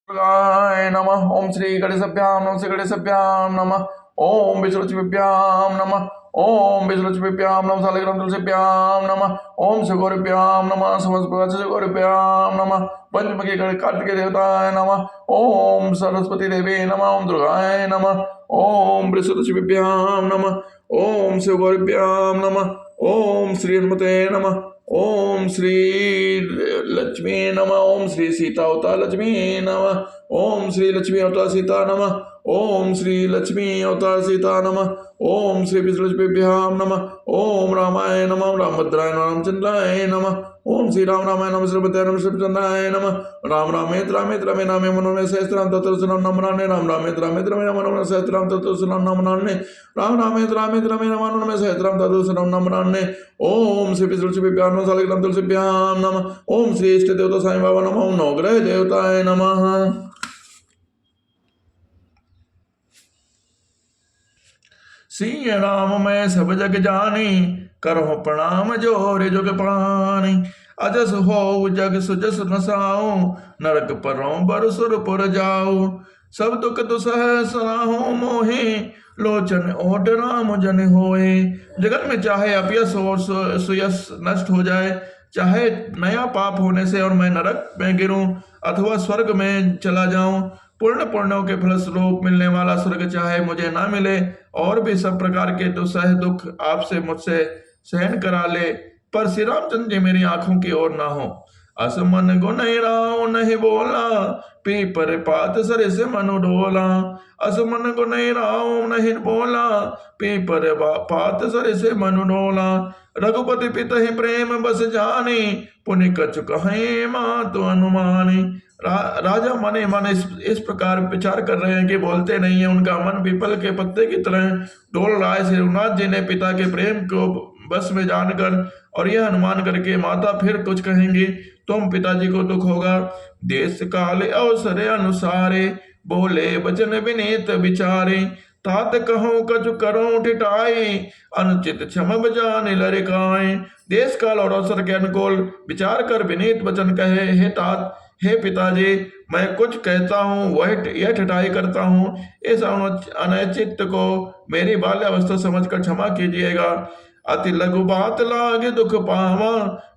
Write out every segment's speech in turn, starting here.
दुर्गाय नमः। ओम श्री गणेशभ्याम नमः। श्री गणेशभ्याम नमः। ओम विष्णुलक्ष्मीभ्याम नमः। ओम विष्णुलक्ष्मीभ्याम नमः। सालग्राम तुलसीभ्याम नमः। ओम शिवगौरीभ्याम नमः। समस्त शिवगौरीभ्याम नमः। पंचमुखी कार्तिक देवताय नमः। ओम सरस्वती देवी नमः। ओम दुर्गाय नमः। ओम विष्णुलक्ष्मीभ्याम नमः। ओम शिवगौरीभ्याम नमः। ओम श्री हनुमते नमः। ओम श्री लक्ष्मी नमः। ओम श्री सीता अवतार लक्ष्मी नमः। ओम श्री लक्ष्मी अवतार सीता नमः। ओम श्री लक्ष्मी अवतार सीता नमः। ओम श्री विष्णुभ्याम नमः। ओम रामाय नमः। रामभद्राय नमः। रामचंद्राय नमः। ओम श्री राम रामाय नमः। श्रीमते नमः। श्रीचंद्राय नमः। राम रामेत रामेत रमे नामे मनोमे सहस्रनाम तत्तुलसीनाम नमनाने। राम रामेत रामेत रमे नामे मनोमे सहस्रनाम तत्तुलसीनाम नमनाने। राम रामेत रामेत रमे नामे मनोमे सहस्रनाम तत्तुलसीनाम नमनाने। ओम श्री विष्णुभ्याम नमः। सालग्राम तुलसीभ्याम नमः। ओम श्री इष्ट देवता साईं बाबा नमः। ओम नवग्रह देवताय नमः। सिय राम मैं सब जग जानी, करहु प्रणाम जोर जुग पानी। अजस हो जग सुजस नसाओ, नरक परों बरसुरपुर जाओ। सब दुख दुसह सनाहो मोहे, लोचन ओट राम जन होए। जगत में चाहे अपयस और सुयस नष्ट हो जाए, चाहे नया पाप होने से और मैं नरक में गिरूं अथवा स्वर्ग में चला जाऊं, पूर्ण पुण्यों के फलस्वरूप मिलने वाला स्वर्ग चाहे मुझे ना मिले और भी सब प्रकार के दुसह दुख आपसे मुझसे सहन करा ले, पर श्री रामचंद्र जी मेरी आंखों की ओर ना हो। असमन गुण राव नहीं बोला, पीपर पात सर से मनु डोला। असमन गुण राव नहीं बोला, पीपर पात सर से मनु डोला। रघुपति पिता ही प्रेम बस जाने, पुनि कछु कहे मात अनुमानी। राजा मने मन इस प्रकार विचार कर रहे हैं कि बोलते नहीं है। उनका मन पीपल के पत्ते की तरह डोल रहा है। श्री रघुनाथ जी ने पिता के प्रेम को बस में जानकर और यह अनुमान करके माता फिर कुछ कहेंगी, तुम पिताजी को दुख होगा। देश काल अवसर अनुसारे, बोले वचन विनीत विचारे। तात कहो कछु करो टिटाई, अनुचित क्षम बजाने लरिकाए। देश काल और अवसर के अनुकूल विचार कर विनीत वचन कहे, हे तात, हे पिताजी, मैं कुछ कहता हूँ वह यह ठटाई करता हूँ, इस अनैचित को मेरी बाल्यावस्था समझकर क्षमा कीजिएगा। अति लघु बात लागे दुख पावा,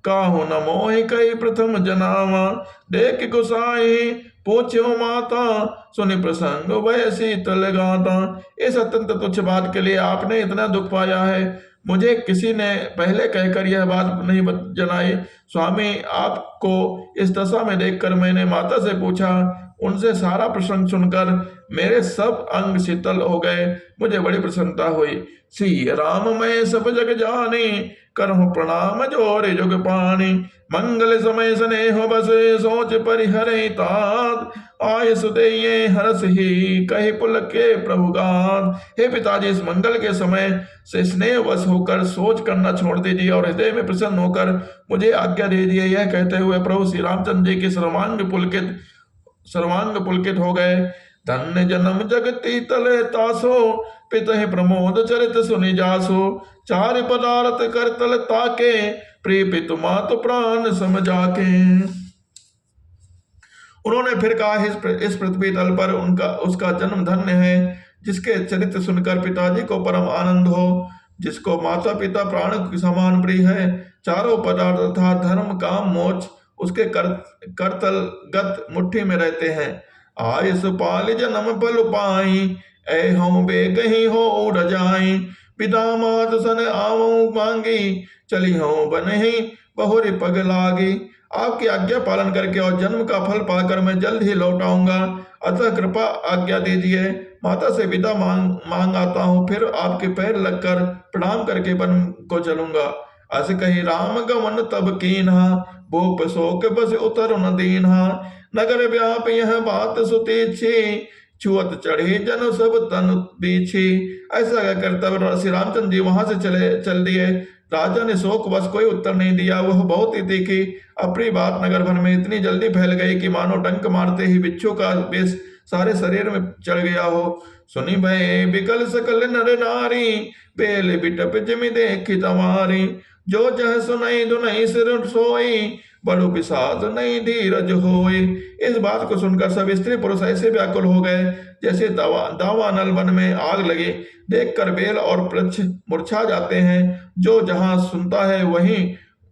काहू न मोहि कई प्रथम जनावा। देख गुसाई पूछ्यो माता, सुनि प्रसंग वह शीतल गाता। इस अत्यंत तुच्छ बात के लिए आपने इतना दुख पाया है, मुझे किसी ने पहले कहकर यह बात नहीं जनाई। स्वामी, आपको इस दशा में देखकर मैंने माता से पूछा, उनसे सारा प्रसंग सुनकर मेरे सब अंग शीतल हो गए, मुझे बड़ी प्रसन्नता हुई। श्री राम मैं सब जग जाने, करहु प्रणाम जोर जुग पानी। मंगल समय स्नेह बसे, सोच परिहरे तात। आय सुदे हरस ही, कही पुल के प्रभुगात। हे पिताजी, इस मंगल के समय से स्नेह वश होकर सोच करना छोड़ दीजिए और हृदय में प्रसन्न होकर मुझे आज्ञा दीजिए। यह कहते हुए प्रभु श्री रामचंद्र जी की सर्वांग पुलकित हो गए। धन्य जन्म जगती तले तासो, पितहि प्रमोद चरित सुनि जासो। चार पदार्थ कर तल ताके, प्रिय पितु मातु प्राण समझाके। उन्होंने फिर कहा, इस पृथ्वी तल पर उसका जन्म धन्य है, जिसके चरित्र सुनकर पिताजी को परम आनंद हो, जिसको माता पिता प्राण के समान प्रिय है। चारों पदार्थ अर्थात धर्म काम मोक्ष उसके करतल गत मुट्ठी में रहते हैं। आयुष पाल जन्म पल पाई, ऐ हम बेगही हो रजाई। पिता मात सन आवो मांगी, चली हो बनही बहुरी पग लागी। आपकी आज्ञा पालन करके और जन्म का फल पाकर मैं जल्द ही लौट आऊंगा, अतः कृपा आज्ञा दीजिए। माता से विदा मांग आता हूँ, फिर आपके पैर लगकर प्रणाम करके वन को चलूंगा। अस कही राम गमन तब कीन्हा, भूप शोक बस उतर न दीन्हा। नगर व्याप यह बात सुतीछी, छुअत चढ़ी जन सब तन बीछी। ऐसा कहकर तब श्री रामचंद्र जी वहां से चल दिए। राजा ने शोक बस कोई उत्तर नहीं दिया। वह बहुत ही तीखी अप्रिय बात नगर भर में इतनी जल्दी फैल गई कि मानो डंक मारते ही बिच्छू का विष सारे शरीर में चढ़ गया हो। सुनी भय बिकल सकल नर नारी, बेल बिटप जिमि देखी तमारी। जो जह सुनई दुनई सिर सोई, बड़ो बिसात नहीं धीरज होए। इस बात को सुनकर सब स्त्री पुरुष ऐसे व्याकुल हो गए जैसे दावानल वन में आग लगे। देखकर बेल और वृक्ष मुरझा जाते हैं। जो जहां सुनता है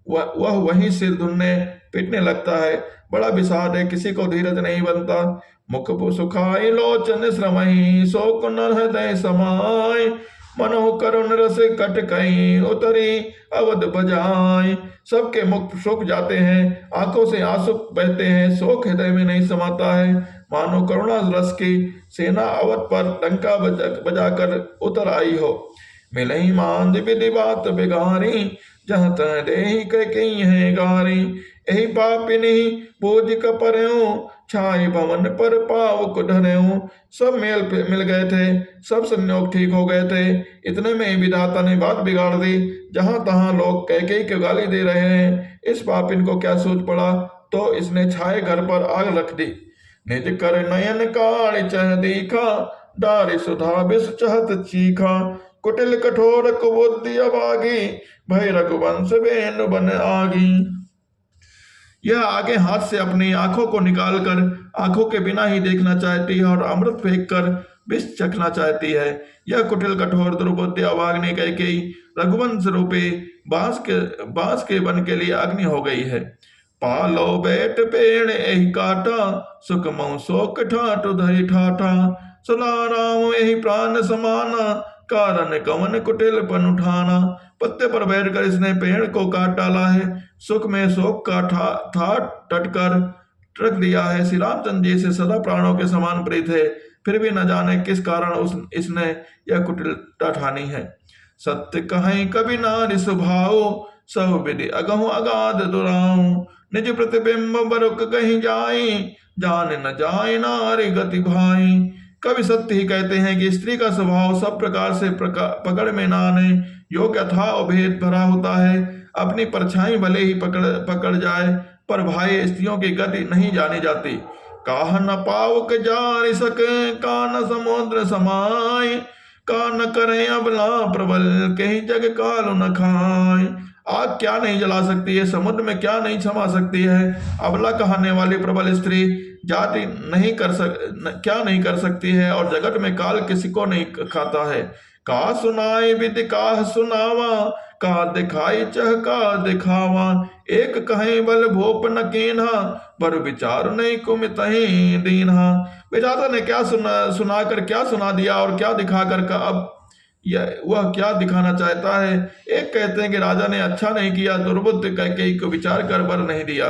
वह वहीं सिर धुनने पीटने लगता है। बड़ा विषाद है, किसी को धीरज नहीं बनता। मुख सुखाई लोचन श्रमही, शोक न हृदय समाय, मनो करुण रस कट कहीं उतरी अवध बजाय। सबके मुख सूख जाते हैं, आंखों से आंसू बहते हैं, शोक हृदय में नहीं समाता है। मानो करुणा रस की सेना अवध पर डंका बजाकर उतर आई हो। मिलई मांद विधि बात बिगारी, जहाँ तह देहि कई है गारी। यही पापिनी बोझ कपरऊ, छाई भवन पर पाव ढरऊ। सब मिल गए थे, सब संयोग ठीक हो गए थे। इतने में ही विधाता ने बात बिगाड़ दी। जहां तहां लोग कैकेयी को गाली दे रहे हैं। इस पापिन को क्या सूझ पड़ा, तो इसने छाए घर पर आग रख दी। निज कर नयन काल चह दीखा, डारी सुधा विष चहत चीखा। कुटिल कठोर कुबुद्धि अभागी, भय रघुवंश बेन बन आगी। यह आगे हाथ से अपनी आंखों को निकालकर आंखों के बिना ही देखना चाहती है और अमृत फेंक कर विष चखना चाहती है। यह कुटिल कठोर दुर्बुद्धि अभागिनी कैकेयी रघुवंश रूपी बांस के वन के लिए अग्नि हो गई है। पालो बैठ पेड़ यही काटा, सुख मऊ शोक ठाट धरि ठाठा। सदा राम यही प्राण समाना, कारण कवन कुटिल पन उठाना। पत्ते पर बैठकर इसने पेड़ को काट डाला है, सुख में शोक का ठाट टटकर रख दिया है। श्री रामचंद्र जी से सदा प्राणों के समान प्रीत है, फिर भी न जाने किस कारण इसने यह कुटिलता ठानी है। सत्य कहीं कभी नारी स्वभाव, सब विधि अगहु अगाध दुराऊ। निज प्रतिबिंब बरुक कहीं जाई, जान न जाए नारी गति भाई। कभी सत्य ही कहते हैं कि स्त्री का स्वभाव सब प्रकार से पकड़ में न आने योग्य था और भेद भरा होता है। अपनी परछाई भले ही पकड़ जाए, पर भाई स्त्रियों की गति नहीं जानी जाती। काह न पावक जार सके, का न समुद्र समाय, का न करे अबला प्रबल, कहीं जग काल न खाए। आग क्या नहीं जला सकती है, समुद्र में क्या नहीं समा सकती है। अबला कहने वाली प्रबल स्त्री जाति क्या नहीं कर सकती है, और जगत में काल किसी को नहीं खाता है। का सुनाए विधि काह सुनावा, का दिखाई चह का दिखावा। एक कहीं बल भोप न कीन्हा, पर विचार नहीं कुमित ही दीन्हा। विधाता ने क्या सुनाकर क्या सुना दिया और क्या दिखाकर का अब वह क्या दिखाना चाहता है। एक कहते हैं कि राजा ने अच्छा नहीं किया, दुर्बुद्ध कैकेयी को विचार कर बर नहीं दिया।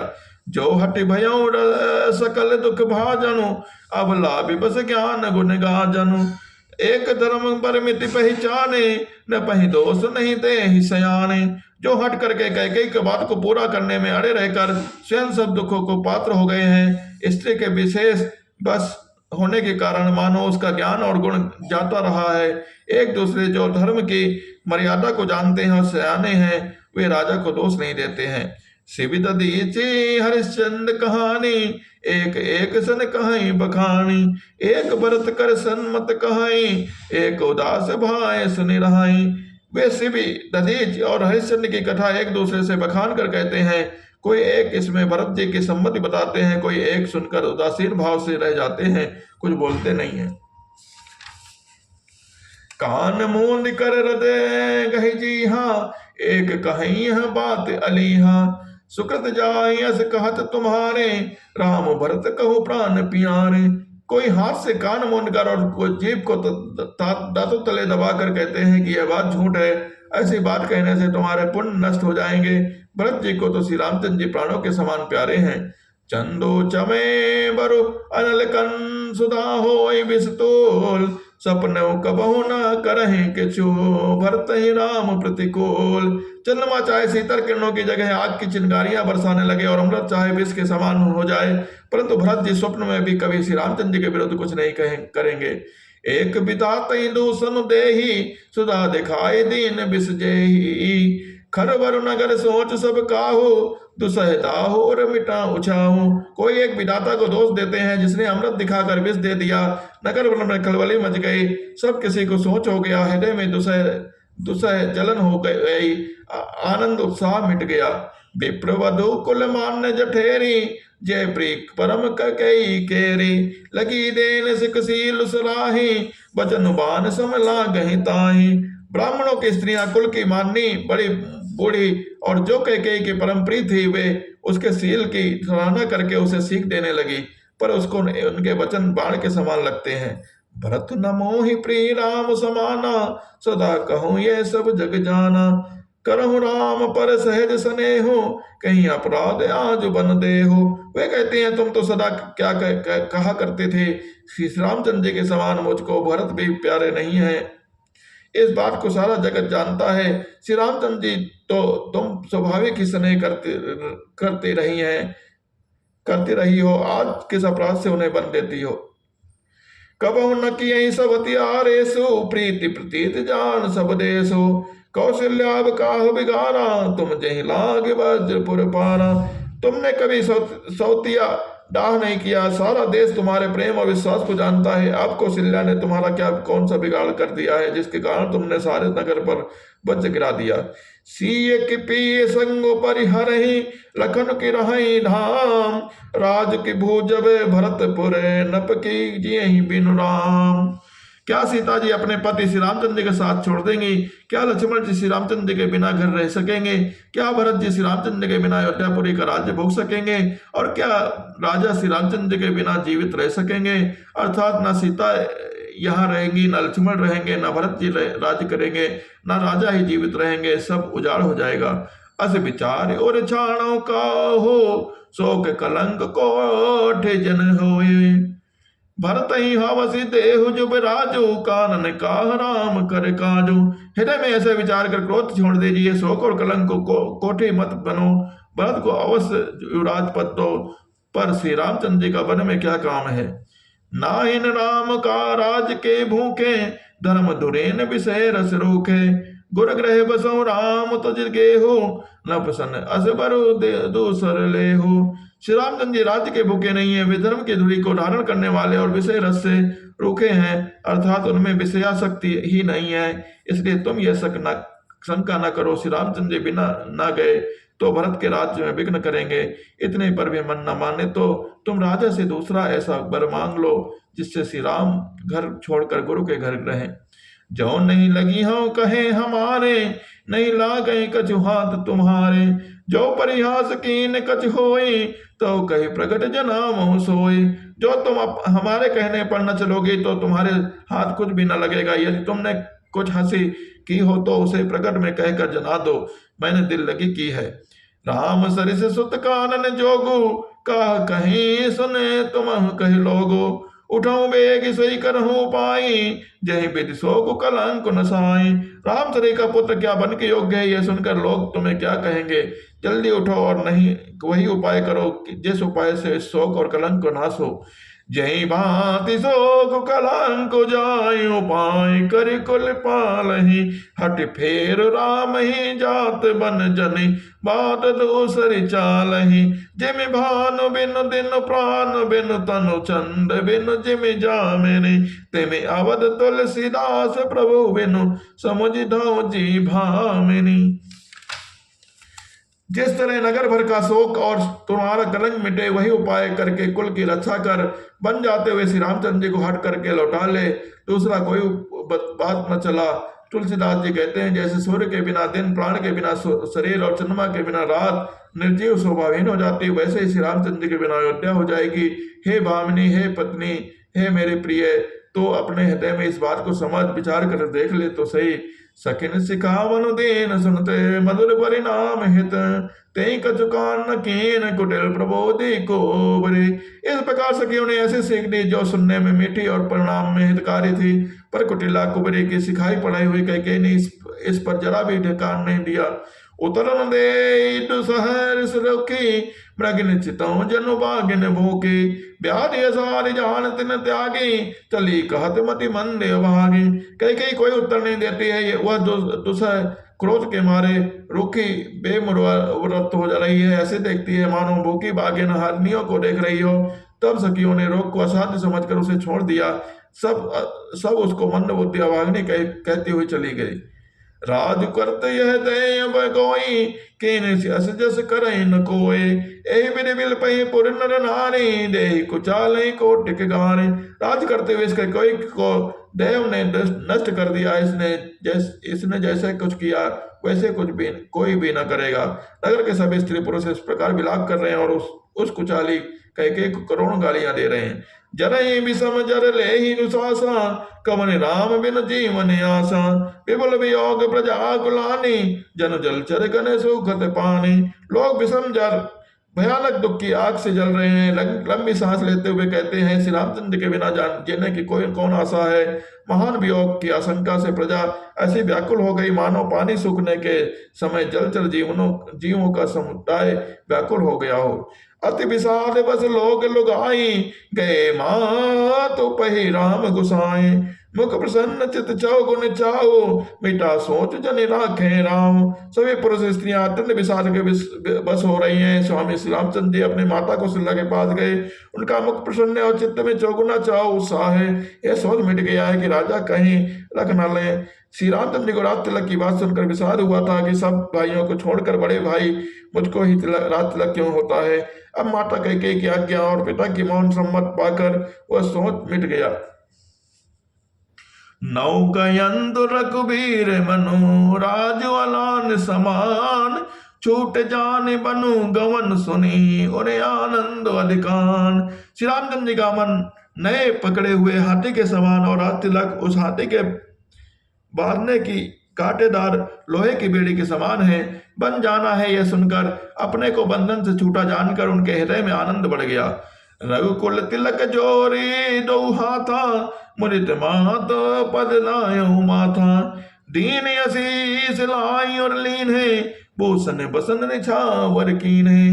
जो हट भयऊ सकल दुख भाजनु, अब लाभ बस ज्ञान गुण गाजनु। एक धर्म पर मिति पहचाने, न पही दोष नहीं दे ही सयाने। जो हट करके कैकेयी के बात को पूरा करने में अड़े रहकर स्वयं सब दुखों को पात्र हो गए हैं। स्त्री के विशेष बस होने के कारण मानो उसका ज्ञान और गुण जाता रहा है। एक दूसरे जो धर्म की मर्यादा को जानते हैं और सयाने हैं, वे राजा को दोष नहीं देते हैं। शिवित दीची हरिश्चंद्र कहानी, एक एक सन कहाई बखानी। एक भरत कर सन्मत कहाई, एक उदास भाई सुनि रहाई। वे शिवी दधीच और हरिश्चंद्र की कथा एक दूसरे से बखान कर कहते हैं। कोई एक इसमें भरत जी की सम्मति बताते हैं, कोई एक सुनकर उदासीन भाव से रह जाते हैं, कुछ बोलते नहीं हैं। कान मूंद कर हृदय कही जी हाँ, एक कहीं यह बात अलीहा। सुकृत जाय अस कहत तुम्हारे, राम भरत कहो प्राण प्यारे। कोई हाथ से कान मूंद कर और कोई जीभ को दांतों तले दबाकर कहते हैं कि यह बात झूठ है। ऐसी बात कहने से तुम्हारे पुण्य नष्ट हो जाएंगे। भरत जी को तो श्री रामचंद्र जी प्राणों के समान प्यारे हैं। चंदो चमे बरु अनल कन सुधा होय विस्तोल, सपनों कबहु न करहि किछु, भरत ही राम प्रतिकूल। चंद्रमा चाहे शीतल किरणों की जगह आग की चिंगारियां बरसाने लगे और अमृत चाहे विष के समान हो जाए, परंतु भरत जी स्वप्न में भी कभी श्री रामचंद्र जी के विरुद्ध कुछ नहीं करेंगे। एक विधाता दूषण देही, सुधा दिखाई दीन विष जेही। खरबर नगर सोच सब काहू, दुसहता हो और मिटा उछाऊ। कोई एक विधाता को दोष देते हैं जिसने अमृत दिखाकर विष दे दिया। नगर वन में खलबली मच गई, सब किसी को सोच हो गया, हृदय में दुसह जलन हो गई, आनंद उत्साह मिट गया। विप्रवधु कुल मान्य जठेरी, जय प्रीक परम कई केरी। लगी देन सिकसील सराही, बचन बान समला गही ताही। ब्राह्मणों की स्त्रियां कुल की माननी बड़ी बूढ़ी और जो कैकेयी की परम प्रिय थी, वे उसके सील की सराहना करके उसे सीख देने लगी, पर उसको उनके वचन बाण के समान लगते हैं। भरत न मोहि प्रिय राम समाना, सदा कहूँ ये सब जग जाना। करहु राम पर सहज स्नेहो, कहीं अपराध आज बन दे हो। वे कहते हैं, तुम तो सदा क्या कहा करते थे, श्री रामचंद्र जी के समान मुझको भरत भी प्यारे नहीं है। इस बात को सारा जगत जानता है। श्री रामचंद्र जी तो तुम स्वाभाविक ही स्नेह करते रही हो, आज किस अपराध से उन्हें बन देती हो। कबहु न किए सब त्यारेसु, प्रीति प्रतीत जान सब देसु। कौशल्याब काहु बिगारा, तुम जही लाग वज्रपुर पारा। तुमने कभी सौतिया डाह नहीं किया, सारा देश तुम्हारे प्रेम और विश्वास को जानता है। अब कौशल्या ने तुम्हारा क्या कौन सा बिगाड़ कर दिया है, जिसके कारण तुमने सारे नगर पर वज्र गिरा दिया। सीय की पी संग परिहरहि, लखन की रहि धाम। राज की भूजब भरतपुर, नप की जियहि बिनु राम। क्या सीता जी अपने पति श्री रामचंद्र जी के साथ छोड़ देंगी? क्या लक्ष्मण जी श्री रामचंद्र जी के बिना घर रह सकेंगे? क्या भरत जी श्री रामचंद्र जी के बिना अयोध्यापुरी का राज्य भोग सकेंगे? और क्या राजा श्री रामचंद्र जी के बिना जीवित रह सकेंगे? अर्थात न सीता यहाँ रहेंगी, न लक्ष्मण रहेंगे, न भरत जी राज्य करेंगे, न राजा ही जीवित रहेंगे, सब उजाड़ हो जाएगा। अस विचार और छाणों का हो, शोक कलंक कोठे जन होए। भरत ही हवसी देहु जुब राजू, कानन काह राम कर काजू। हृदय में ऐसे विचार कर क्रोध छोड़ दीजिए, शोक और कलंक को कोठे मत बनो। भरत को अवश्य युवराज पद दो, पर श्री रामचंद्र जी का वन में क्या काम है। नाहिन राम का राज के भूखे, धर्म दुरेन विषय रस रोखे। गुर ग्रह बसो राम तुझ गेहु, न प्रसन्न असबरु दूसर ले हो। श्री रामचंद्र जी राज्य के भूखे नहीं है, वे धर्म की धुरी को धारण करने वाले और विषय रस से रूखे हैं, अर्थात उनमें विषयाशक्ति ही नहीं है। इसलिए तुम यह शंका न करो, श्री रामचंद्र जी बिना न गए तो भरत के राज्य में विघ्न करेंगे। इतने पर भी मन न माने तो तुम राजा से दूसरा ऐसा वर मांग लो, जिससे श्री राम घर छोड़कर गुरु के घर रहें। जो नहीं लगी हो कहे हमारे, नहीं लागे कछु हाथ तुम्हारे। जो परिहास कीन कछ होई, तो कहे प्रगट जना मोह सोई। जो तुम हमारे कहने पर न चलोगे तो तुम्हारे हाथ कुछ भी न लगेगा। यदि तुमने कुछ हंसी की हो तो उसे प्रकट में कहकर जना दो, मैंने दिल लगी की है। राम सरिस सुत कानन जोगु, कह कहीं सुने तुम कह लोगो। उठाऊ बेग सही करहूं पाई, जय विधि शोक कलंक नसाई। राम सरी का पुत्र क्या बन के योग्य है, यह सुनकर लोग तुम्हें क्या कहेंगे। जल्दी उठो और नहीं वही उपाय करो जिस उपाय से शोक और कलंक को नाश हो। जय भांति शोक कलंक जाय, उपाय कर कुल पालहि। हट फेर राम ही जात बन जनि, बात दूसरी चालहि। जिमि भानु बिनु दिन प्राण बिनु, तनु चंद बिनु जिमि जामिनि। तिमि अवध तुलसीदास प्रभु बिनु, समुझ धौ जी भामिनि। जिस तरह नगर भर का शोक और तुम्हारा कलंक मिटे, वही उपाय करके कुल की रक्षा कर बन जाते हुए श्री रामचंद्र जी को हट करके लौटा ले, दूसरा कोई बात न चला। तुलसीदास जी कहते हैं, जैसे सूर्य के बिना दिन, प्राण के बिना शरीर और चंद्रमा के बिना रात निर्जीव स्वभावहीन हो जाती है, वैसे ही श्री रामचंद्र जी के बिना अयोध्या हो जाएगी। हे भामिनी, हे पत्नी, हे मेरे प्रिय, तो अपने हृदय में इस बात को समझ विचार कर देख ले तो सही। सखिन सिखावन दीन सुनते, मधुर परिणाम हित। तेई कचुकान कीन कुटिल प्रबोधि को बरे। इस प्रकार सखियों ने ऐसे सीख दी जो सुनने में मीठी और परिणाम में हितकारी थी, पर कुटिला कुबरी की सिखाई पढ़ाई हुई कैकेयी ने इस पर जरा भी ढकान नहीं दिया। उतरन दे दुसहर सुरखी, मृगिन चितौ जनु बागिन भूखी। ब्याधि असार जान तिन त्यागी, चली कहत मति मंदे भागी। कैकेयी कोई उत्तर नहीं देती है, वह दुसह क्रोध के मारे रूखी बेमुरत हो जा रही है, ऐसे देखती है मानो भूखी बागिन हरनियों को देख रही हो। तब सखियों ने रोग को असाध्य समझकर उसे छोड़ दिया। सब उसको मंद बुद्धि अभागिनी कहती हुई चली गई। राज करत यह दे अब कोई, किन जस जस करे न कोय। ए बिन बिल पही पुर नर नारी, दे कुचाले कोटिक गारे। राज करते हुए इसके कोई को देव ने नष्ट कर दिया। इसने जैसे कुछ किया वैसे कुछ भी कोई भी न करेगा। नगर के सभी स्त्री पुरुष इस प्रकार विलाप कर रहे हैं और उस कुचाली कह को करोड़ों गालियां दे रहे हैं। जरई विषम जर ले ही नुशासा, कवन राम बिन जीवन आसा। विपुल वियोग प्रजा कुलानी, जन जलचर गण सुखत पानी। लोग विषम जर भयानक दुख की आग से जल रहे हैं। लंबी सांस लेते हुए कहते हैं, श्री रामचंद्र के बिना जान जीने की कोई कौन आशा है। महान वियोग की आशंका से प्रजा ऐसी व्याकुल हो गई मानो पानी सूखने के समय जलचर जीवों का समुदाय व्याकुल हो गया हो। अति विषाद बस लोग लुगाई, गए मात पही राम गुसाए। मुख प्रसन्न चित चौगुन चाओ, मिटा सोच जन राखे राम। सभी पुरुष स्त्रियां अत्यंत विषाद के बस हो रही हैं। स्वामी श्री रामचंद्र जी अपने माता कौशल्या के पास गए। उनका मुख प्रसन्न है और चित्त में चौगुना चाओ उत्साह है। यह सोच मिट गया है कि राजा कहीं रख न ले। श्री रामचंद्र जी को रात तिलक की बात सुनकर विषाद हुआ था कि सब भाइयों को छोड़कर बड़े भाई मुझको ही रात तिलक क्यों होता है। अब माता कैकेयी की आज्ञा और पिता की मौन सम्मत पाकर वह सोच मिट गया। नौकयंतु रघुबीर मनु, राजु अलान समान। छूट जान बनु गवन सुनी, और आनंद अधिकान। श्री रामचंद्र जी का मन नए पकड़े हुए हाथी के समान और रात तिलक उस हाथी के बांधने की कांटेदार लोहे की बेड़ी के समान है। बन जाना है यह सुनकर अपने को बंधन से छूटा जानकर उनके हृदय में आनंद बढ़ गया। रघुकुल तिलक जोरी दो हाथा, मुदित मात पद लायो माथा। दीन असीस लाई और लीन है, भूषण बसन निछावर कीन है।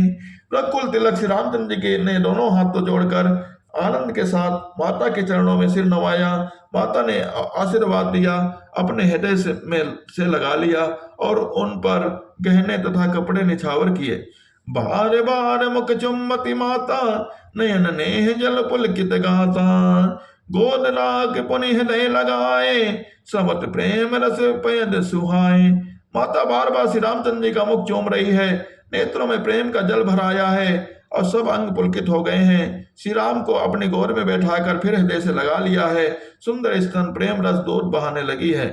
रघुकुल तिलक श्री रामचंद्र जी के ने दोनों हाथों जोड़कर आनंद के साथ माता के चरणों में सिर नवाया। माता ने आशीर्वाद दिया, अपने हृदय से लगा लिया और उन पर गहने तथा कपड़े निछावर किए। बार बार मुख चुम्बती माता, नयन नेह जल पुलकित गाता। गोद लाग पुनि हृदय लगाए, समत प्रेम रस पयद सुहाए। माता बार बार श्री रामचंद्र जी का मुख चूम रही है, नेत्रों में प्रेम का जल भराया है और सब अंग पुलकित हो गए हैं। श्री राम को अपनी गोद में बैठाकर फिर हृदय से लगा लिया है। सुंदर स्तन प्रेम रस दूध बहाने लगी है।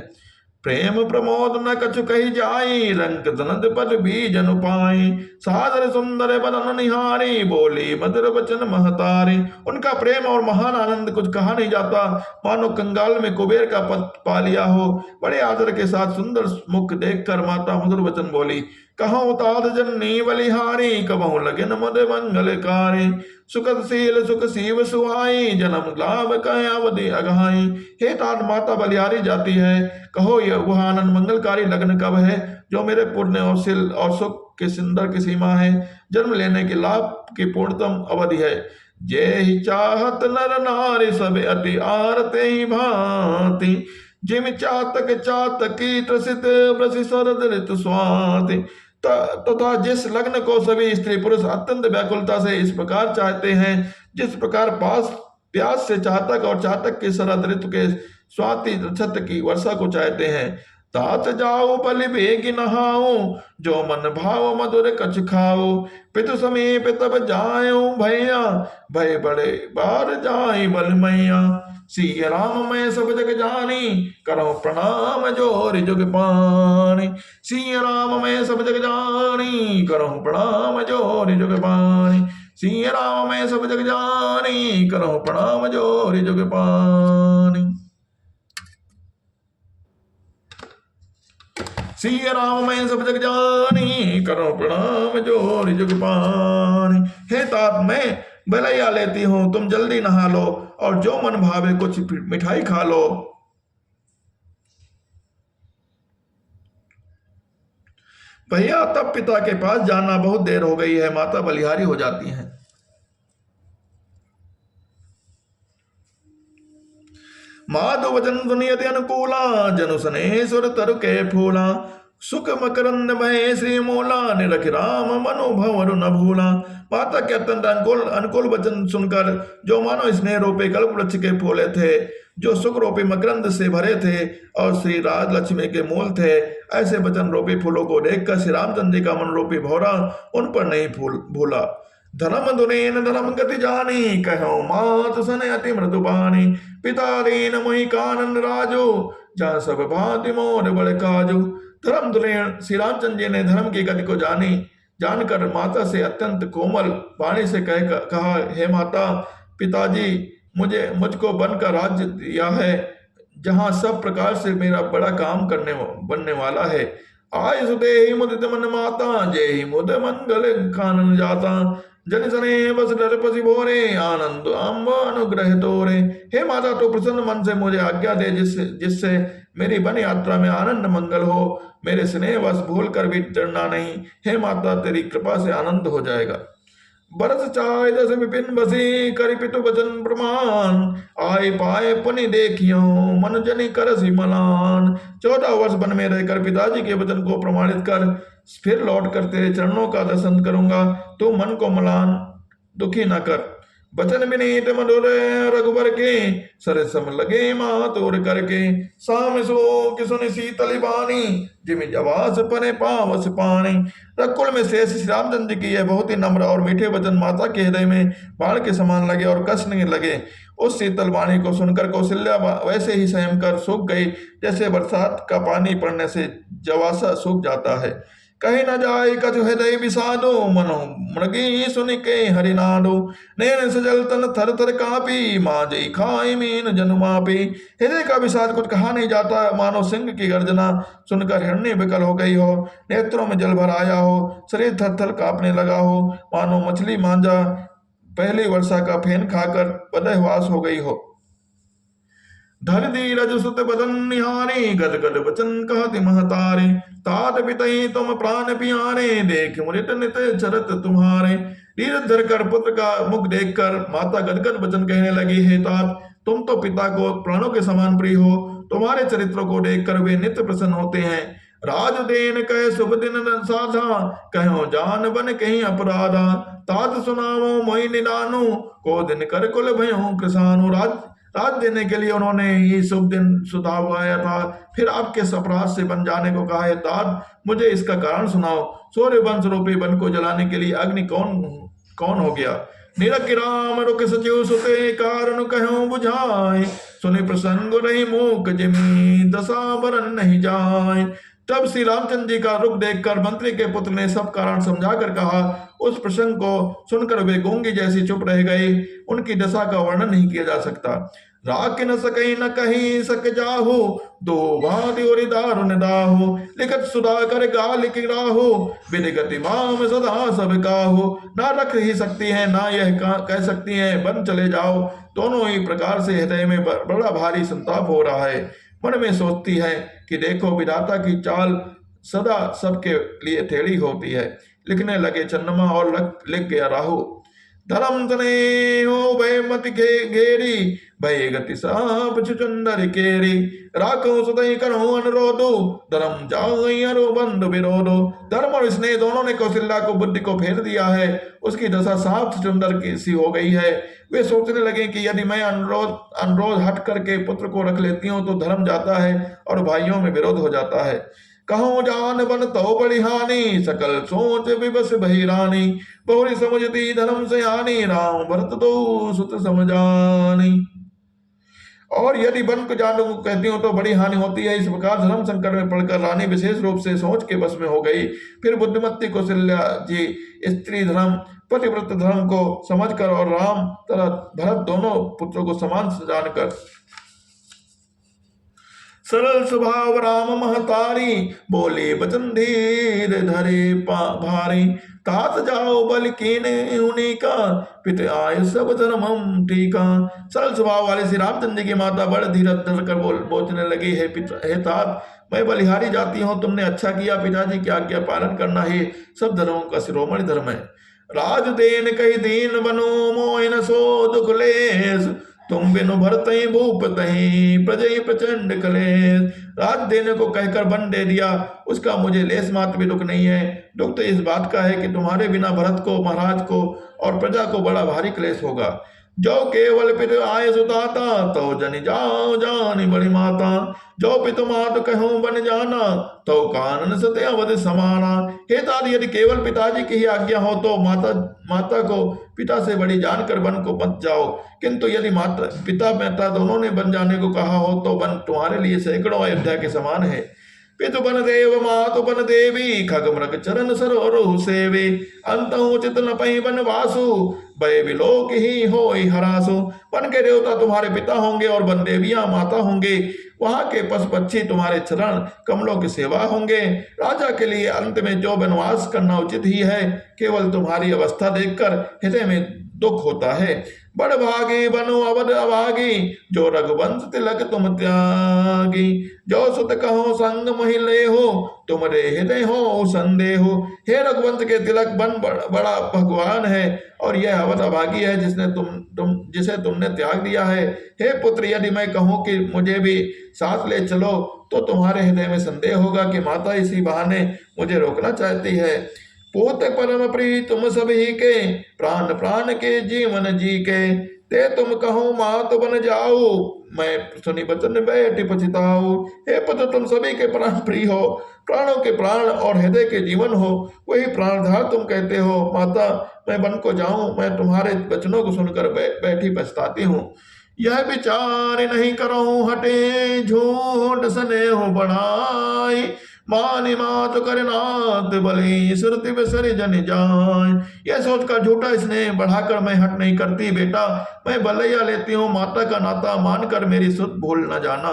प्रेम प्रमोद न कछु कही जाई, रंग दनद पद बीज अनुपाई। सादर सुंदर बदन निहारी, बोली मधुर वचन महतारी। उनका प्रेम और महान आनंद कुछ कहा नहीं जाता, मानो कंगाल में कुबेर का पद पा लिया हो। बड़े आदर के साथ सुंदर मुख देखकर माता मधुर वचन बोली। कहूँ तात जननी बलिहारी, कबहू लगन मुद मंगलकारी। सुखशील सुख सीव सुहाई, जन्म लाभ कह अवधि अघाई। हे तात माता बलिहारी जाती है, कहो यह वह आनंद मंगलकारी लगन कब है, जो मेरे पुण्य और शील और सुख के सुंदर की सीमा है, जन्म लेने के लाभ की पूर्णतम अवधि है। जे ही चाहत नर नारी, सब अति आरते ही भांति। जिम चातक चातकी त्रसित, ब्रसि शरद ऋतु स्वाति। तथा जिस लग्न को सभी स्त्री पुरुष अत्यंत व्याकुलता से इस प्रकार चाहते हैं, जिस प्रकार प्यास से चातक और चातक के शरद ऋतु के स्वाति नक्षत्र की वर्षा को चाहते हैं। तात जाओ बलि बेग नहाओ, जो मन भाव मधुर कछ खाओ। पितु समीप तब जायो भैया, भय बड़े बार जाय बल मैया। सिया राम मैं सब जग जानी, करो प्रणाम जोर जुग पानी। सिया राम मैं सब जग जानी, करो प्रणाम जोर जुग पानी। सिया राम मैं सब जग जानी, करो प्रणाम जोर जुग पानी। सिया राम मैं सब जग जानी, करो प्रणाम जोर जुग पानी। हे तात मैं बलैया लेती हूं, तुम जल्दी नहा लो और जो मन भावे कुछ मिठाई खा लो। भैया तब पिता के पास जाना, बहुत देर हो गई है। माता बलिहारी हो जाती हैं। माधु वचन सुनियति अनुकूला, जनु सने सुर तरु के फूला। सुख मकरंद भय श्री मूला, निरख राम मनु भंवर न भूला। माता के अत्यंत अनुकूल वचन सुनकर जो मानो स्नेह रूपे कल्प वृक्ष के फूले थे, जो सुख रूपी मकरंद से भरे थे और श्री राज लक्ष्मी के मूल थे। ऐसे वचन रूपी फूलों को देखकर श्री रामचंद्र जी का मन रूपी भौरा उन पर नहीं भूला। धर्म दुनेन धर्म गति जानी, कहो मात सन अति मृदु बानी। पिता दीन मोहि कानन राजो, जहाँ सब भांति मोर बड़ काजो। धर्म दुलेन श्री रामचंद्र जी ने धर्म की गति को जानकर माता से अत्यंत कोमल वाणी से कहा, हे माता, पिताजी मुझको वन का राज्य दिया है, जहाँ सब प्रकार से मेरा बड़ा काम बनने वाला है। आय सुदेहि मुदित मन माता, जेहि मुद मंगल कानन जाता। जन सने बस डर पसी भोरे, आनंद अम्ब अनुग्रह तोरे। हे माता, तो प्रसन्न मन से मुझे आज्ञा दे, जिससे मेरी वन यात्रा में आनंद मंगल हो। मेरे स्नेह बस भूल कर भी डरना नहीं। हे माता, तेरी कृपा से आनंद हो जाएगा। बरस चाय दस विपिन बसी, करि पितु वचन प्रमाण। आय पाए पुनि देखियो, मन जनि करसि मलान। 14 वर्ष वन में रहकर पिताजी के वचन को प्रमाणित कर फिर लौट कर तेरे चरणों का दर्शन करूंगा। तू मन को मलान दुखी न कर। बचन विनीत मधुर रघुबर के, सर सम लगे मातुर करके। साम सो किसुन शीतल बानी, जिमि जवास पने पावस पानी। रघुकुल में शेष श्री रामचंद्र की यह बहुत ही नम्र और मीठे वचन माता के हृदय में बाण के समान लगे और कसने लगे। उस शीतल वाणी को सुनकर कौशल्या वैसे ही सहम कर सूख गई, जैसे बरसात का पानी पड़ने से जवासा सूख जाता है। कहीं न जाए कछु हृदय विषादो, मनो मृगी सुनि के हरिनादो। नैन सजल तन थर थर कापी, माजई खाई मीन जनु मापी। हृदय का विषाद कुछ कहा नहीं जाता, मानो सिंह की गर्जना सुनकर हिरणी विकल हो गई हो। नेत्रों में जल भर आया हो, शरीर थर थर कांपने लगा हो, मानो मछली मांझा पहली वर्षा का फेन खाकर बदहवास हो गई हो। धर धीरज सुत बदन निहारे, गद गद वचन कहति महतारे। तात पितई तुम प्राण पियारे, देख मुनित नित चरत तुम्हारे। धीरज धर कर पुत्र का मुख देखकर माता गदगद वचन कहने लगी, हे तात, तुम तो पिता को प्राणों के समान प्रिय हो। तुम्हारे चरित्रों को देखकर वे नित्य प्रसन्न होते हैं। राज देन कह शुभ दिन साधा, कहो जान बन कहीं अपराधा। तात सुनावो मोहि निदानु, को दिन कर कुल भयो कृसानु। राज देने के लिए उन्होंने ही शुभ दिन सुधावाया था, फिर आपके अपराध से बन जाने को कहा है। तात, मुझे इसका कारण सुनाओ। सूर्य वंश रूपी वन को जलाने के लिए अग्नि कौन हो गया? निरख राम रुक सचिव सुते, कारण कहो बुझाए। सुनि प्रसंग रही मूक जिमी, दशा बरन नहीं जाए। तब श्री रामचंद्र जी का रुख देखकर मंत्री के पुत्र ने सब कारण समझाकर कहा। उस प्रसंग को सुनकर वे गूंगी जैसी चुप रह गए। उनकी दशा का वर्णन नहीं किया जा सकता। राख न सकई न कहीं सक जाहु, दो भांति और दारुण दाहु। लिखत सुधा कर गाल की राहु, विधि गति माम सदा सब काहु। ना रख ही सकती है, ना यह कह सकती है बन चले जाओ। दोनों ही प्रकार से हृदय में बड़ा भारी संताप हो रहा है। मन में सोचती है कि देखो, विधाता की चाल सदा सबके लिए टेढ़ी होती है। लिखने लगे चंद्रमा और लिख गया राहु। धर्म तने हो भय मत घेरी, भय गति साप चुचंदर केरी। राखो सदय करो अनुरोधो, धर्म जाओ बंधु विरोधो। धर्म और स्नेह दोनों ने कौशल्या को बुद्धि को फेर दिया है। उसकी दशा साप चुचंदर की सी हो गई है। वे सोचने लगे कि यदि मैं अनुरोध हट करके पुत्र को रख लेती हूँ तो धर्म जाता है और भाइयों में विरोध हो जाता है। कहूँ जान बन तो बड़ी हानि, सकल सोच विवश भई रानी। बहुरी समझती धर्म से हानि, राम भरत दो सुत समझानी। और यदि वन को जान कहती हूँ तो बड़ी हानि होती है। इस प्रकार धर्म संकट में पड़कर रानी विशेष रूप से सोच के बस में हो गई। फिर बुद्धिमती कौशल्या जी स्त्री धर्म पतिव्रत धर्म को समझकर और राम तथा भरत दोनों पुत्रों को समान जानकर सरल स्वभाव राम महतारी, बोले बचन धीर धरे भारी। तात जाओ बल कीने उन्हीं का, पित आय सब धर्मम टीका। सरल स्वभाव वाले श्री रामचंद्र जी की माता बड़ धीरज धर कर बोलने लगी, हे तात, मैं बलिहारी जाती हूँ। तुमने अच्छा किया, पिताजी की आज्ञा पालन करना ही सब धर्मों का शिरोमणि धर्म है। राज देन कही दीन बनो, मोय न सो दुख लेस। तुम बिनु भरतई भूप तही, प्रजई प्रचंड कलेश। राज देने को कहकर वन दे दिया, उसका मुझे लेस मात्र भी दुख नहीं है। दुख तो इस बात का है कि तुम्हारे बिना भरत को, महाराज को और प्रजा को बड़ा भारी क्लेश होगा। जो केवल पित आय सुताता, तो जन जाओ जानी बड़ी माता। जो पित मात कहूँ बन जाना, तो कानन सत्य अवध समाना। हे तारी, यदि केवल पिताजी की ही आज्ञा हो तो माता माता को पिता से बड़ी जानकर वन को मत जाओ। किंतु यदि माता पिता माता दोनों ने बन जाने को कहा हो तो वन तुम्हारे लिए सैकड़ों अयोध्या के समान है। पितु बन देव मातु बन देवी, खग मृग चरण सरोरु सेवे। अंतहु चित न पहि बन वासु, भय विलोक ही होई हरासु। वन के देवता तुम्हारे पिता होंगे और वन देवियां माता होंगे। वहां के पशु पक्षी तुम्हारे चरण कमलों की सेवा होंगे। राजा के लिए अंत में जो वनवास करना उचित ही है। केवल तुम्हारी अवस्था देखकर हृदय में दुख होता है। बड़ भागी बनु अवध अभागी, जो रघुवंश तिलक तुम त्यागी। जो सुत कहो संग महिले हो, तुमरे हृदय हो संदेह हो। हे रघुवंश के तिलक बन बड़ा भगवान है, और यह अवध अभागी है जिसे तुमने त्याग दिया है। हे पुत्र, यदि मैं कहूँ कि मुझे भी साथ ले चलो तो तुम्हारे हृदय में संदेह होगा कि माता इसी बहाने मुझे रोकना चाहती है। पूत परम प्रिय तुम सभी के, प्राण प्राण के जीवन जी के। ते तुम कहो मात बन जाओ, मैं सुनी वचन बैठ पछताओ। हे पुत्र, तुम सभी के प्राण प्रिय हो, प्राणों के प्राण और हृदय के जीवन हो, वही प्राणधार तुम कहते हो। माता, मैं वन को जाऊं, मैं तुम्हारे वचनों को सुनकर बैठी पछताती हूँ। यह विचार नहीं करो हटे, झूठ सने हो बढ़ाई। मानी मात करनाथ बलि, सुरति बसर जन जाय। यह सोचकर झूठा स्नेह बढ़ाकर मैं हट नहीं करती। बेटा, मैं बलैया लेती हूँ, माता का नाता मानकर मेरी सुध भूल न जाना।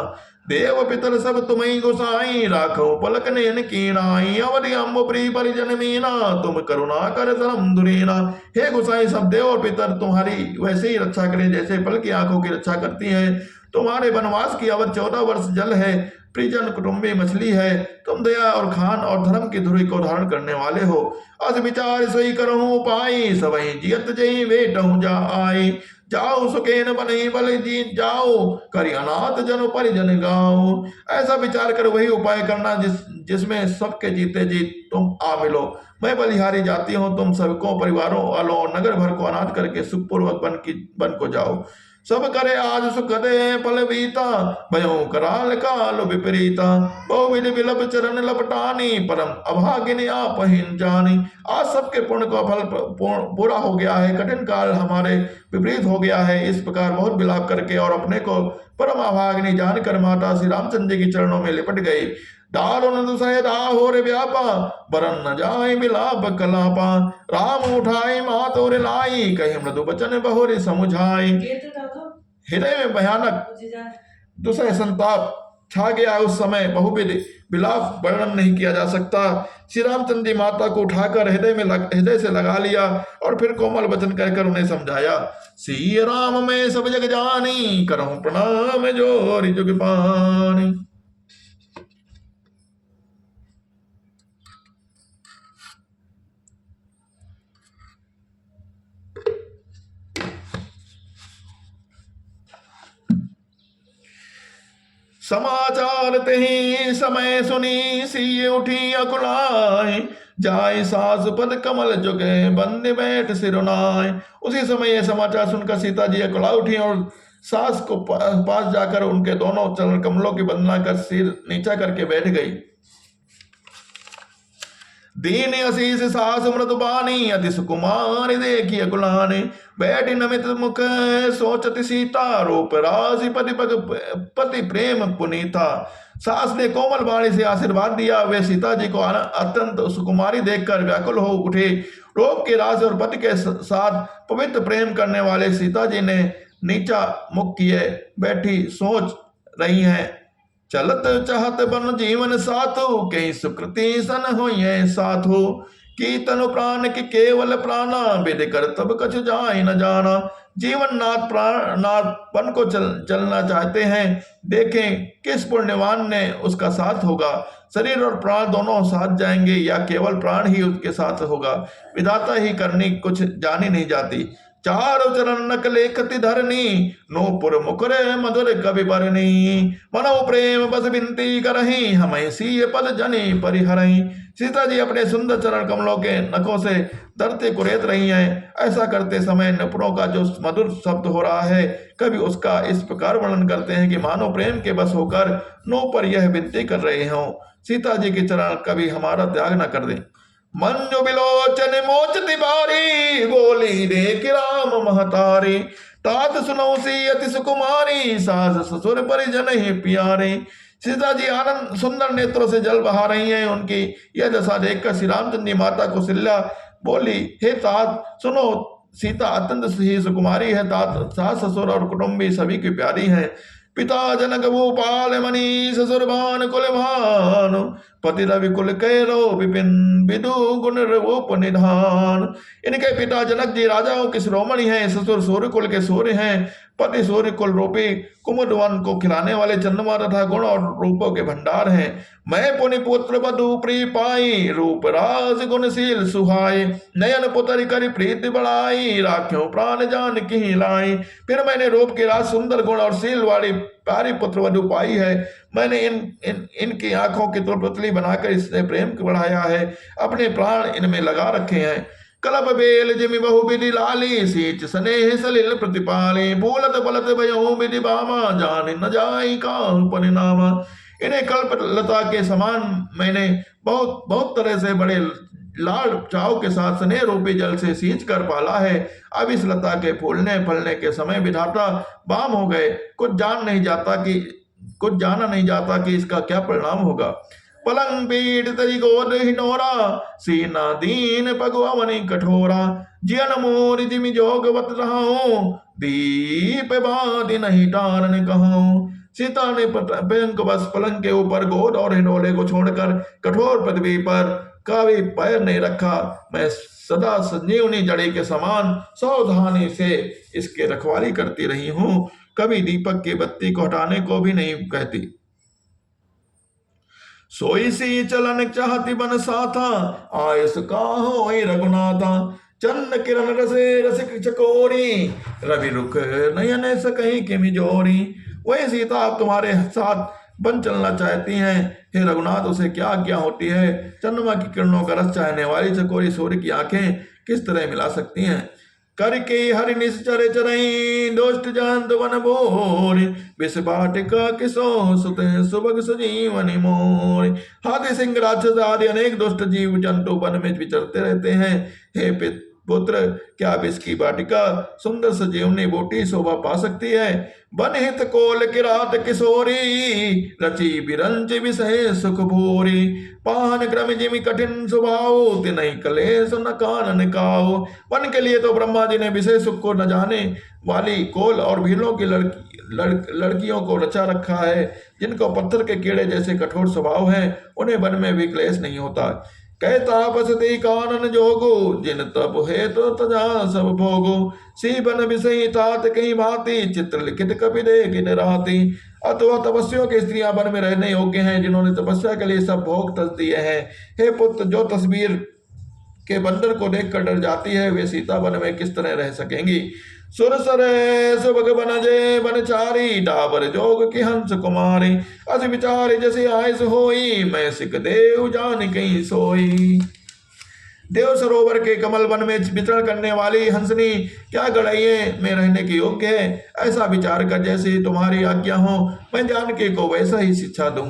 देव पितर सब तुम्हें गोसाई, राखो पलक नयन की नाई। अवधि अम्ब प्री परिजन मीना, तुम करुणा कर धर्म धुरीना। हे गोसाई, सब देव और पितर तुम्हारी वैसे ही रक्षा करें जैसे पल की आंखों की रक्षा करती हैं। तुम्हारे वनवास की अवधि 14 वर्ष जल है, परिजन कुटुंबी मछली है। तुम दया और खान और धर्म की धुरी को धारण करने वाले हो। अस विचार सही करहूं उपाय, सबई जियत जई बेटहूं जा आई। जाओ सुखेन बनई बल जीत जाओ, करी अनाथ जन परिजन गाओ। ऐसा विचार कर वही उपाय करना जिसमें सबके जीते जी तुम आ मिलो। मैं बलिहारी जाती हूँ, तुम सबको परिवारों वालों और नगर भर को अनाथ करके सुखपूर्वक वन को जाओ। सब करे आज सुख दे फल बीता, भयो कराल काल विपरीता। बहुविध विलप चरण लपटानी, परम अभागिनी आप हिन जानी। आज सबके पुण्य का फल पूरा हो गया है, कठिन काल हमारे विपरीत हो गया है। इस प्रकार बहुत विलाप करके और अपने को परम अभागिनी जानकर माता श्री रामचंद्र जी के चरणों में लिपट गई। दारुण दुसह दाहोर व्यापा, बरन न जाय विलाप कलापा। राम उठाई मातोर लाई, कही मृदु वचन बहुरी समुझाई। हृदय में भयानक दुसह संताप छा गया। उस समय बहुविध विलाप वर्णन नहीं किया जा सकता। श्री रामचंद्र जी माता को उठाकर हृदय से लगा लिया और फिर कोमल वचन कहकर उन्हें समझाया। श्री राम मैं सब जग जानी, करहूं प्रणाम जोरि जुग पानी। समाचार तही समय सुनी, सी उठी अकुलाय। जाय सास पद कमल जुगे, बंदे बैठ सिरुनाय। उसी समय यह समाचार सुनकर सीता जी अकुला उठी और सास को पास जाकर उनके दोनों चरण कमलों की वंदना कर सिर नीचा करके बैठ गई। दीन असीस सास मृदुबानी, अति सुकुमारी देखी अकुलानी। बैठी नमित मुख सोचती सीता, रूप राशि पति प्रेम पुनीता। सास ने कोमल वाणी से आशीर्वाद दिया। वे सीता जी को अत्यंत सुकुमारी देखकर व्याकुल हो उठे। रूप के राशि और पति के साथ पवित्र प्रेम करने वाले सीता जी ने नीचा मुख किए बैठी सोच रही हैं। चलत चाहत बन जीवन साथो, कई सुकृति सन हो साथो। की तनु प्राण की केवल प्राणा, विद कर तब कछ जाय न जाना। जीवन नाथ वन को चलना चाहते हैं, देखें किस पुण्यवान ने उसका साथ होगा। शरीर और प्राण दोनों साथ जाएंगे या केवल प्राण ही उसके साथ होगा। विधाता ही करनी कुछ जानी नहीं जाती। चार चरण नक लेखति धरनी, नूपुर मुकुरे मधुर कवि बरनी। मनो प्रेम बस बिनती करही, हमें सी पद जनी परिहरही। सीता जी अपने सुंदर चरण कमलों के नखों से धरती कुरेद रही हैं। ऐसा करते समय नपुरों का जो मधुर शब्द हो रहा है, कभी उसका इस प्रकार वर्णन करते हैं कि मानो प्रेम के बस होकर नो पर यह विनती कर रहे हों, सीता जी के चरण कभी हमारा त्याग न कर दें। मंजु बिलोचन मोचति बारी, बोली देख राम महतारी, तात सुनो सी अति सुकुमारी, सास ससुर परिजन ही प्यारे। सीता जी आनंद सुंदर नेत्रों से जल बहा रही हैं। उनकी यह दशा देखकर श्री रामचंद्र जी माता कौशल्या बोली, हे तात सुनो, सीता अत्यंत ही सुकुमारी है। तात सास ससुर और कुटुंबी सभी की प्यारी हैं। पिता जनक भूपाल मनी, ससुर भान कुल भानु, पति रवि कुल कैरो विपिन, विदु गुण रूप निधान। इनके पिता जनक जी राजाओं के शिरोमणि हैं, ससुर सूर्य कुल के सूर्य हैं, पति सूर्य कुल रूपी कुमुदवन को खिलाने वाले चंद्रमा तथा गुण और रूपों के भंडार हैं। मैं पुनि पुत्र बधु प्रिय पाई, रूप राज गुणशील सुहाई, नयन पुत्र करि प्रीति बढ़ाई, राख्यों प्राण जान की लाई। फिर मैंने रूप के राज सुंदर गुण और शील वाली प्यारी पुत्र वधु पाई है। मैंने इनकी आंखों की पुतली बनाकर इससे प्रेम बढ़ाया है, अपने प्राण इनमें लगा रखे हैं। कलप बेल जिमि बहु विधि लाली, सीच स्नेह सलिल प्रतिपाली, बोलत बलत भयो विधि बामा, जान न जाई काहु परिणामा। इन्हें कल्प लता के समान मैंने बहुत बहुत तरह से बड़े लाल चाव के साथ स्नेह रूपी जल से सींच कर पाला है। अब इस लता के फूलने फलने के समय विधाता बाम हो गए, कुछ जाना नहीं जाता कि इसका क्या परिणाम होगा। पलंग पीठ तरी गोद हिनोरा, सीना दीन पगुअवनि कठोरा, जियन मोर जिमि जोगवत रहाऊं, दीप बादि नहीं टारन कहूं। सीता ने पलंग बस पलंग के ऊपर गोद और हिनोले को छोड़कर कठोर पृथ्वी पर कभी पैर नहीं रखा। मैं सदा संजीवनी जड़ी के समान सावधानी से इसके रखवाली करती रही हूं, कभी दीपक की बत्ती को हटाने को भी नहीं कहती। सोई सी चलन चाहती बन साथा, आयस काहो रघुनाथा, चंद किरण रसे रसिक चकोरी, रवि रुख नयन सकहीं के मिजोरी। वही सीता आप तुम्हारे साथ बन चलना चाहती हैं, हे रघुनाथ उसे क्या आज्ञा होती है। चंद्रमा की किरणों का रस चाहने वाली चकोरी सूर्य की आंखें किस तरह मिला सकती हैं। करके हरि निश्चर चरई, दोष्ट जानत वन बोर, विष बाटिका किसो सुत सुभग सजीवनि मोर। हाथी सिंह राक्षस आदि अनेक दुष्ट जीव जंतु वन में विचरते रहते हैं। हे पुत्र, क्या विष की बाटिका सुंदर सजीवनी बूटी शोभा पा सकती है। वन हित कोल किरात किशोरी, रची बिरंच विषय सुख भूरी, पाहन क्रम जिमि कठिन स्वभाव, तिनहि कलेश न कानन काऊ। वन के लिए तो ब्रह्मा जी ने विषय सुख को न जाने वाली कोल और भीलों की लड़कियों को रचा रखा है। जिनको पत्थर के कीड़े जैसे कठोर स्वभाव है, उन्हें वन में भी क्लेश नहीं होता। कहता बसती कानन जोगो, जिन तप है तो तजा सब भोगो, सी बन विषयी तात कहीं भांति, चित्र लिखित कपि देखि निराती। अथवा तपस्वियों की स्त्रियां वन में रहने योग्य हैं, जिन्होंने तपस्या के लिए सब भोग तज दिए हैं। हे पुत्र, जो तस्वीर के बंदर को देखकर डर जाती है, वे सीता वन में किस तरह रह सकेंगी। सुर सरे सुभग बन जय बनचारी, डाबर जोग की हंस कुमारी, अस विचारी जैसे आयस होई, मैं सिख देव जान कहीं सोई। देव सरोवर के कमल वन में विचरण करने वाली हंसनी क्या गड़ैये में रहने के योग्य है। ऐसा विचार कर जैसे तुम्हारी आज्ञा हो, मैं जानकी को वैसा ही शिक्षा दूं।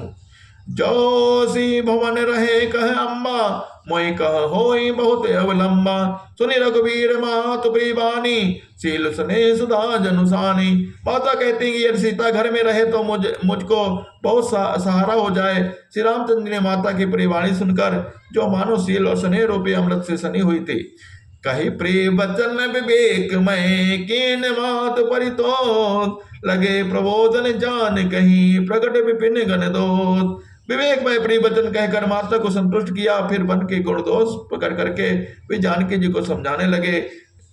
जो सी भवन रहे कह अम्बा, मोहि कह होई बहुत अवलंबा, सुनि रघुवीर मात प्रियवानी, शील सने सुधा जनुसानी। माता कहती कि यदि सीता घर में रहे तो मुझको बहुत सहारा हो जाए। श्री रामचंद्र ने माता की प्रियवाणी सुनकर, जो मानो शील और स्नेह रूपी अमृत से सनी हुई थी, कही प्रिय वचन विवेक में कीन मात परितोष, लगे प्रबोधन जान कहीं प्रकट विपिन गण दोष। विवेक में प्रिय वचन कहकर माता को संतुष्ट किया, फिर वन के गुण दोष पकड़ करके वे जानकी जी को समझाने लगे।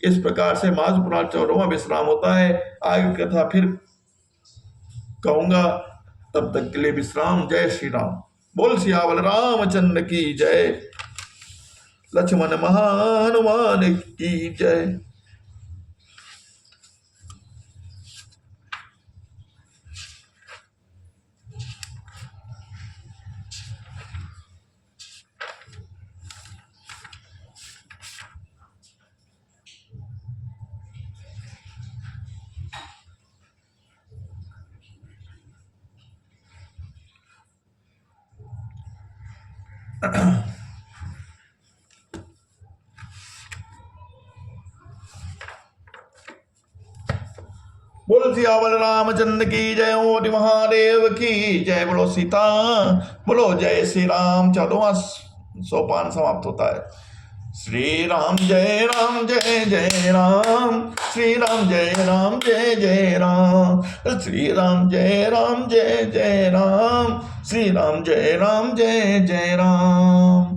इस प्रकार से मास पुराण 14वां विश्राम होता है। आगे कथा फिर कहूंगा, तब तक के लिए विश्राम। जय श्री राम। बोल सियावल रामचंद्र की जय। लक्ष्मण महानुमान की जय। बोलो सियावर रामचंद्र की जय, ओम महादेव की जय। बोलो सीता, बोलो जय श्री राम। 14वां सोपान समाप्त होता है। श्री राम जय जय राम, श्री राम जय जय राम, श्री राम जय जय राम, श्री राम जय जय राम।